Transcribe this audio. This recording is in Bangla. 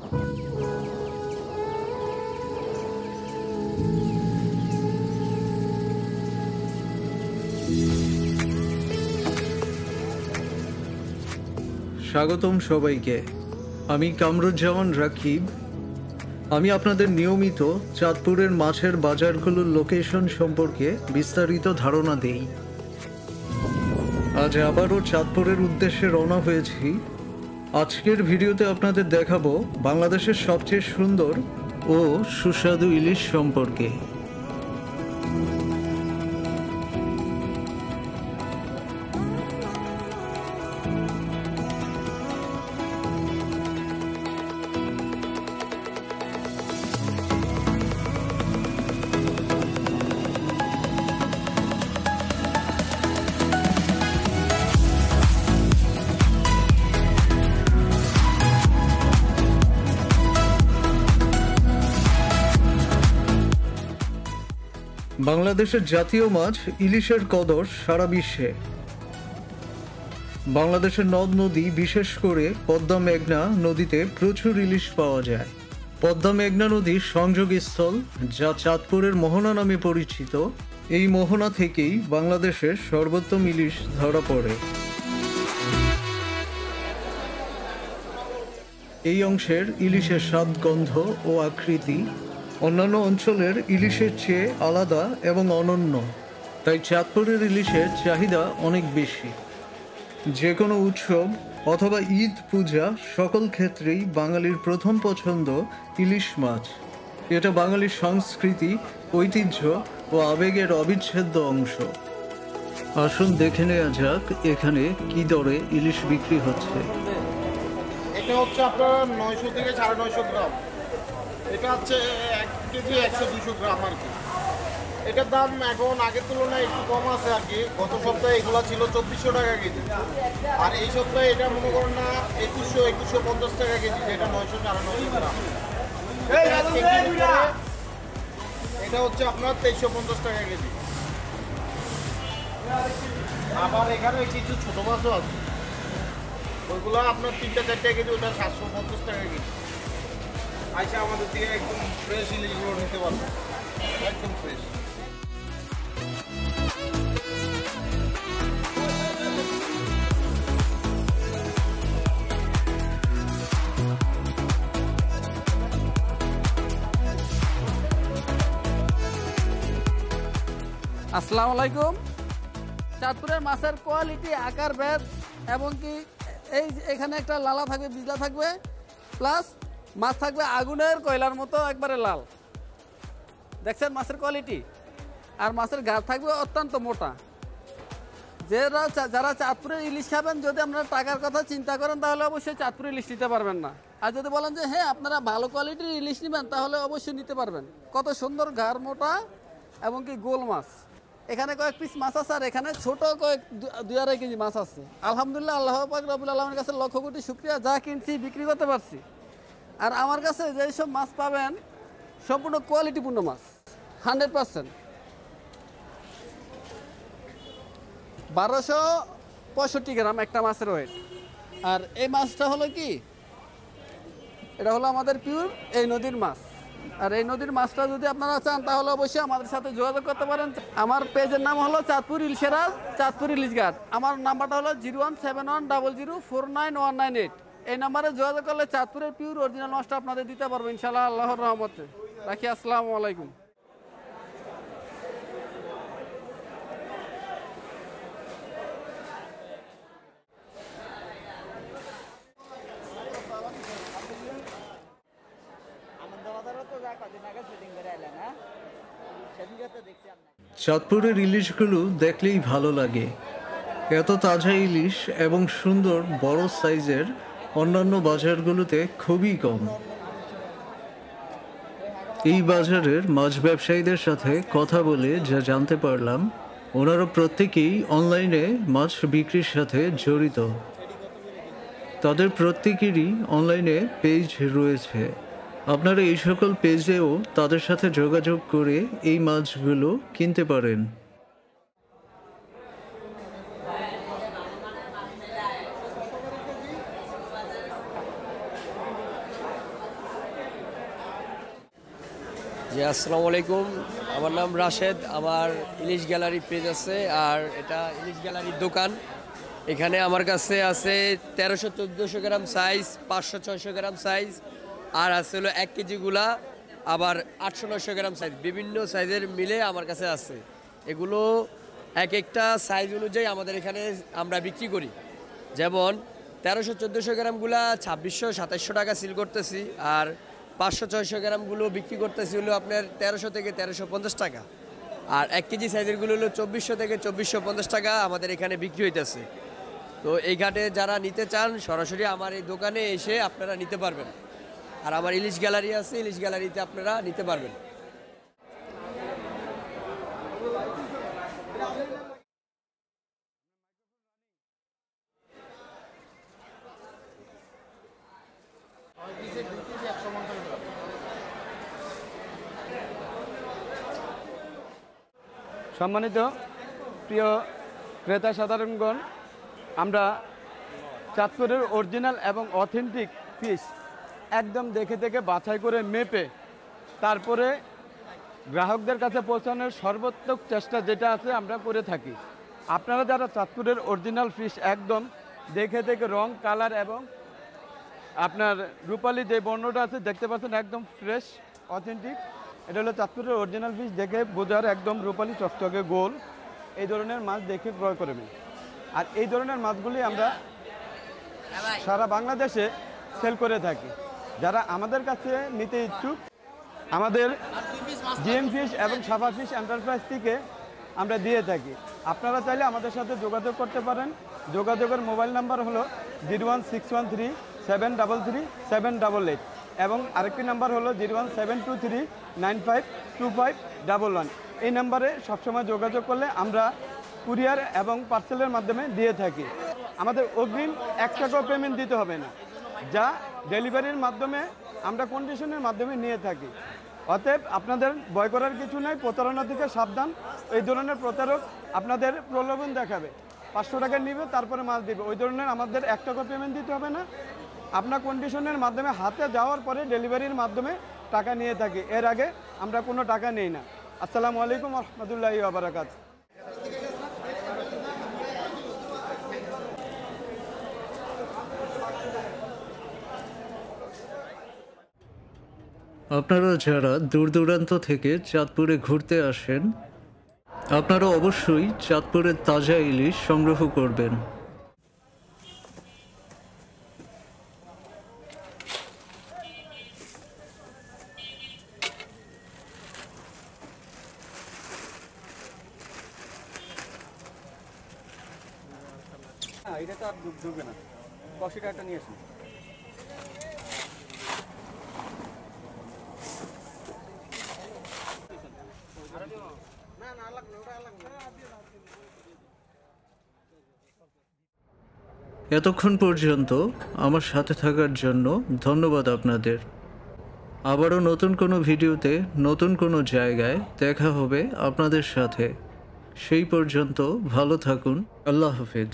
স্বাগতম সবাইকে। আমি কামরুজ্জামান রাকিব। আমি আপনাদের নিয়মিত চাঁদপুরের মাছের বাজারগুলোর লোকেশন সম্পর্কে বিস্তারিত ধারণা দেই। আজ আবারও চাঁদপুরের উদ্দেশ্যে রওনা হয়েছি। আজকের ভিডিওতে আপনাদের দেখাবো বাংলাদেশের সবচেয়ে সুন্দর ও সুস্বাদু ইলিশ সম্পর্কে। বাংলাদেশের জাতীয় মাছ ইলিশের কদর সারা বিশ্বে। বাংলাদেশের নদ নদী, বিশেষ করে পদ্মা মেঘনা নদীতে প্রচুর ইলিশ পাওয়া যায়। পদ্মা মেঘনা নদীর সংযোগস্থল, যা চাঁদপুরের মোহনা নামে পরিচিত, এই মোহনা থেকেই বাংলাদেশের সর্বোত্তম ইলিশ ধরা পড়ে। এই অংশের ইলিশের স্বাদ, গন্ধ ও আকৃতি অন্যান্য অঞ্চলের ইলিশের চেয়ে আলাদা এবং অনন্য, তাই চাঁদপুরের ইলিশের চাহিদা অনেক বেশি। যে কোনো উৎসব অথবা ঈদ, পূজা, সকল ক্ষেত্রেই বাঙালির প্রথম পছন্দ ইলিশ মাছ। এটা বাঙালির সংস্কৃতি, ঐতিহ্য ও আবেগের অবিচ্ছেদ্য অংশ। আসুন দেখে নেওয়া যাক এখানে কি দরে ইলিশ বিক্রি হচ্ছে। এটা হচ্ছে আপনার 900 থেকে 950 গ্রাম। এটা হচ্ছে 1 কেজি 100-200 গ্রাম আর কি। এটার দাম এখন আগের তুলনায় একটু কম আছে আর কি। গত সপ্তাহে এগুলো ছিল 2400 টাকা কেজি, আর এই সপ্তাহে এটা মনে করেন না 2150 টাকা কেজি, যেটা 900-950 গ্রাম। এটা হচ্ছে আপনার 2350 টাকা কেজি। আবার এখানে কিছু ছোট মাছও আছে, ওইগুলো আপনার 3-4 কেজি, ওটা 750 টাকা কেজি। আইসা আমাদের থেকে একদম ফ্রেশ ইলিশগুলো নিতে পারবে, একদম ফ্রেশ। আসসালামু আলাইকুম। চাঁদপুরের মাছের কোয়ালিটি, আকার, ভেদ এবং কি এখানে একটা লালা থাকবে, বিজলা থাকবে, প্লাস মাছ থাকবে আগুনের কয়লার মতো একবারে লাল। দেখছেন মাছের কোয়ালিটি? আর মাছের ঘাট থাকবে অত্যন্ত মোটা। যারা চাঁদপুরের ইলিশ খাবেন, যদি আপনারা টাকার কথা চিন্তা করেন তাহলে অবশ্যই চাঁদপুরের ইলিশ নিতে পারবেন না। আর যদি বলেন যে হ্যাঁ আপনারা ভালো কোয়ালিটির ইলিশ নেবেন, তাহলে অবশ্যই নিতে পারবেন। কত সুন্দর ঘাড় মোটা এবং কি গোল মাছ। এখানে কয়েক পিস মাছ আছে, আর এখানে ছোট কয়েক 2-2.5 কেজি মাছ আছে। আলহামদুলিল্লাহ, আল্লাহ পাক রব্বুল আলামিনের কাছে লক্ষ কোটি শুকরিয়া, যা কিনছি বিক্রি করতে পারছি। আর আমার কাছে যেসব মাছ পাবেন সম্পূর্ণ কোয়ালিটিপূর্ণ মাছ, 100%। 1265 গ্রাম একটা মাছের ওয়েট। আর এই মাছটা হলো কি, এটা হলো আমাদের পিওর এই নদীর মাছ। আর এই নদীর মাছটা যদি আপনারা চান তাহলে অবশ্যই আমাদের সাথে যোগাযোগ করতে পারেন। আমার পেজের নাম হলো চাঁদপুর ইলিশেরাজ, চাঁদপুর ইলিশ ঘাট। আমার নাম্বারটা হলো 01710049198। এই নাম্বারে যোগাযোগ করলে চাঁদপুরের পিওর অরিজিনাল মাছটা আপনাদের দিতে পারবো ইনশাআল্লাহ, আল্লাহর রহমতে। রাখি, আসসালামু আলাইকুম। চাঁদপুরের ইলিশগুলো দেখলেই ভালো লাগে। এত তাজা ইলিশ এবং সুন্দর বড় সাইজের অন্যান্য বাজারগুলোতে খুবই কম। এই বাজারের মাছ ব্যবসায়ীদের সাথে কথা বলে যা জানতে পারলাম, ওনারা প্রত্যেকেই অনলাইনে মাছ বিক্রির সাথে জড়িত। তাদের প্রত্যেকেরই অনলাইনে পেজ রয়েছে। আপনারা এই সকল পেজেও তাদের সাথে যোগাযোগ করে এই মাছগুলো কিনতে পারেন। জি আসসালামু আলাইকুম, আমার নাম রাশেদ। আমার ইলিশ গ্যালারি পেজ আছে, আর এটা ইলিশ গ্যালারির দোকান। এখানে আমার কাছে আছে 1300-1400 গ্রাম সাইজ, 500-600 গ্রাম সাইজ, আর আছে হলো 1 কেজিগুলা, আবার 800-900 গ্রাম সাইজ, বিভিন্ন সাইজের মিলে আমার কাছে আছে। এগুলো এক একটা সাইজ অনুযায়ী আমাদের এখানে আমরা বিক্রি করি। যেমন 1300-1400 গ্রামগুলা 2600-2700 টাকা সেল করতেছি, আর 500-600 গ্রামগুলো বিক্রি করতেছি হলো আপনার 1300 থেকে 1350 টাকা, আর 1 কেজি সাইজেরগুলো হলো 2400 থেকে 2450 টাকা আমাদের এখানে বিক্রি হইতেছে। তো এই ঘাটে যারা নিতে চান সরাসরি আমার এই দোকানে এসে আপনারা নিতে পারবেন, আর আমার ইলিশ গ্যালারি আছে, ইলিশ গ্যালারিতে আপনারা নিতে পারবেন। সম্মানিত প্রিয় ক্রেতা সাধারণগণ, আমরা চাঁদপুরের অরিজিনাল এবং অথেন্টিক ফিশ একদম দেখে দেখে বাছাই করে মেপে তারপরে গ্রাহকদের কাছে পৌঁছানোর সর্বোত্তম চেষ্টা যেটা আছে আমরা করে থাকি। আপনারা যারা চাঁদপুরের অরিজিনাল ফিশ একদম দেখে দেখে রং, কালার এবং আপনার রূপালী যে বর্ণটা আছে দেখতে পাচ্ছেন, একদম ফ্রেশ অথেন্টিক, এটা হলো চাঁদপুরের অরিজিনাল ফিশ। দেখে বোঝার একদম রূপালী চকচকে গোল, এই ধরনের মাছ দেখে ক্রয় করবেন। আর এই ধরনের মাছগুলি আমরা সারা বাংলাদেশে সেল করে থাকি। যারা আমাদের কাছে নিতে ইচ্ছুক, আমাদের জিএম ফিশ এবং সাফা ফিশ এন্টারপ্রাইজ থেকে আমরা দিয়ে থাকি। আপনারা চাইলে আমাদের সাথে যোগাযোগ করতে পারেন। যোগাযোগের মোবাইল নাম্বার হলো 01613-733-788 এবং আরেকটি নাম্বার হলো 01723952511। এই নাম্বারে সবসময় যোগাযোগ করলে আমরা কুরিয়ার এবং পার্সেলের মাধ্যমে দিয়ে থাকি। আমাদের অগ্রিম 1 টাকাও পেমেন্ট দিতে হবে না, যা ডেলিভারির মাধ্যমে আমরা কন্ডিশনের মাধ্যমে নিয়ে থাকি। অতএব আপনাদের ভয় করার কিছু নাই, প্রতারণা থেকে সাবধান। এই ধরনের প্রতারক আপনাদের প্রলোভন দেখাবে, 500 টাকা নিবে তারপরে মাছ দিবে, ওই ধরনের আমাদের 1 টাকা পেমেন্ট দিতে হবে না। আপনার কন্ডিশনের মাধ্যমে হাতে যাওয়ার পরে ডেলিভারির মাধ্যমে টাকা নিয়ে থাকি, এর আগে আমরা কোনো টাকা নেই না। আসসালামু আলাইকুম ওয়া রাহমাতুল্লাহি ওয়া বারাকাতুহু। আপনারা যারা দূর দূরান্ত থেকে চাঁদপুরে ঘুরতে আসেন, আপনারা অবশ্যই চাঁদপুরের তাজা ইলিশ সংগ্রহ করবেন। এটা তো আর ঢুকবে না, 80 টাকা নিয়ে আসুন। এতক্ষণ পর্যন্ত আমার সাথে থাকার জন্য ধন্যবাদ আপনাদের। আবারও নতুন কোনো ভিডিওতে নতুন কোনো জায়গায় দেখা হবে আপনাদের সাথে। সেই পর্যন্ত ভালো থাকুন। আল্লাহ হাফেজ।